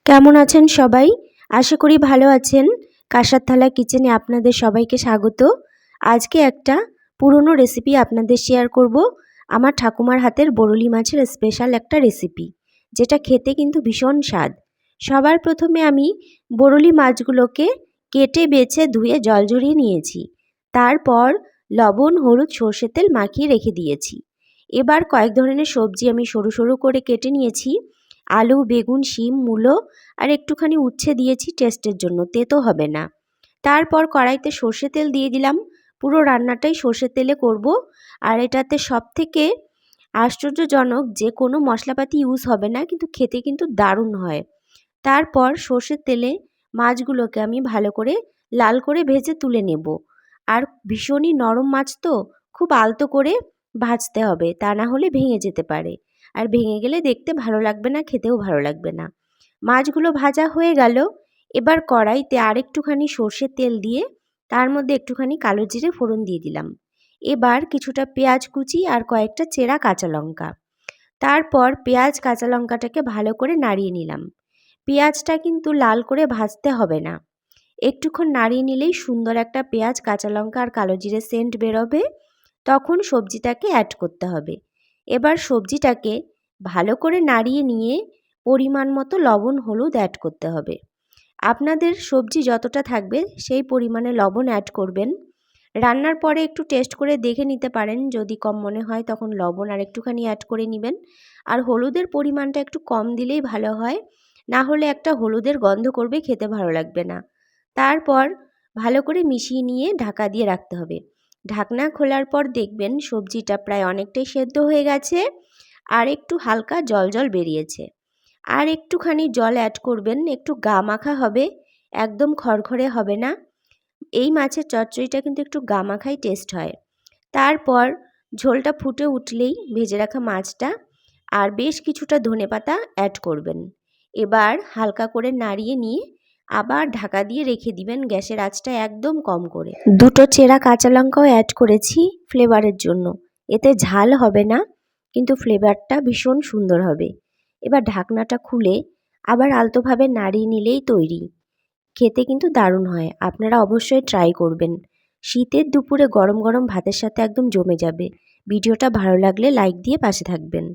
কেমন আছেন সবাই? আশা করি ভালো আছেন। কাঁসার থালা কিচেনে আপনাদের সবাইকে স্বাগত। আজকে একটা পুরনো রেসিপি আপনাদের শেয়ার করব। আমার ঠাকুমার হাতের বরুলি মাছের স্পেশাল একটা রেসিপি, যেটা খেতে কিন্তু ভীষণ স্বাদ। সবার প্রথমে আমি বরুলি মাছগুলোকে কেটে বেছে ধুয়ে জল ঝরিয়ে নিয়েছি। তারপর লবণ, হলুদ, সর্ষের তেল মাখিয়ে রেখে দিয়েছি। এবার কয়েক ধরনের সবজি আমি সরু সরু করে কেটে নিয়েছি। আলু, বেগুন, শিম, মূলো আর একটুখানি উচ্ছে দিয়েছি টেস্টের জন্য, তেতো হবে না। তারপর কড়াইতে সর্ষে তেল দিয়ে দিলাম। পুরো রান্নাটাই সর্ষের তেলে করব। আর এটাতে সবথেকে আশ্চর্যজনক যে কোনো মশলাপাতি ইউজ হবে না, কিন্তু খেতে কিন্তু দারুণ হয়। তারপর সর্ষের তেলে মাছগুলোকে আমি ভালো করে লাল করে ভেজে তুলে নেব। আর ভীষণই নরম মাছ তো, খুব আলতো করে ভাজতে হবে, তা না হলে ভেঙে যেতে পারে। আর ভেঙে গেলে দেখতে ভালো লাগবে না, খেতেও ভালো লাগবে না। মাছগুলো ভাজা হয়ে গেল। এবার কড়াইতে আরেকটুখানি সর্ষের তেল দিয়ে তার মধ্যে একটুখানি কালো জিরে ফোড়ন দিয়ে দিলাম। এবার কিছুটা পেঁয়াজ কুচি আর কয়েকটা চেরা কাঁচা লঙ্কা। তারপর পেঁয়াজ কাঁচা লঙ্কাটাকে ভালো করে নাড়িয়ে নিলাম। পেঁয়াজটা কিন্তু লাল করে ভাজতে হবে না, একটুক্ষণ নাড়িয়ে নিলেই সুন্দর একটা পেঁয়াজ, কাঁচা লঙ্কা আর কালো জিরে সেন্ট বেরোবে। তখন সবজিটাকে অ্যাড করতে হবে। এবার সবজিটাকে ভালো করে নাড়িয়ে নিয়ে পরিমাণ মতো লবণ, হলুদ অ্যাড করতে হবে। আপনাদের সবজি যতটা থাকবে সেই পরিমাণে লবণ অ্যাড করবেন। রান্নার পরে একটু টেস্ট করে দেখে নিতে পারেন, যদি কম মনে হয় তখন লবণ আর একটুখানি অ্যাড করে নেবেন। আর হলুদের পরিমাণটা একটু কম দিলেই ভালো হয়, না হলে একটা হলুদের গন্ধ করবে, খেতে ভালো লাগবে না। তারপর ভালো করে মিশিয়ে নিয়ে ঢাকা দিয়ে রাখতে হবে। ঢাকনা খোলার পর দেখবেন সবজিটা প্রায় অনেকটাই সেদ্ধ হয়ে গেছে, আর একটু হালকা জল জল বেরিয়েছে। আর একটুখানি জল অ্যাড করবেন, একটু গা মাখা হবে, একদম খড়খড়ে হবে না। এই মাছের চচ্চড়িটা কিন্তু একটু গা মাখাই টেস্ট হয়। তারপর ঝোলটা ফুটে উঠলেই ভেজে রাখা মাছটা আর বেশ কিছুটা ধনেপাতা অ্যাড করবেন। এবার হালকা করে নাড়িয়ে নিয়ে আবার ঢাকা দিয়ে রেখে দিবেন, গ্যাসের আঁচটা একদম কম করে। দুটো চেরা কাঁচা লঙ্কাও অ্যাড করেছি ফ্লেভারের জন্য। এতে ঝাল হবে না, কিন্তু ফ্লেভারটা ভীষণ সুন্দর হবে। এবার ঢাকনাটা খুলে আবার আলতোভাবে নাড়িয়ে নিলেই তৈরি। খেতে কিন্তু দারুণ হয়, আপনারা অবশ্যই ট্রাই করবেন। শীতের দুপুরে গরম গরম ভাতের সাথে একদম জমে যাবে। ভিডিওটা ভালো লাগলে লাইক দিয়ে পাশে থাকবেন।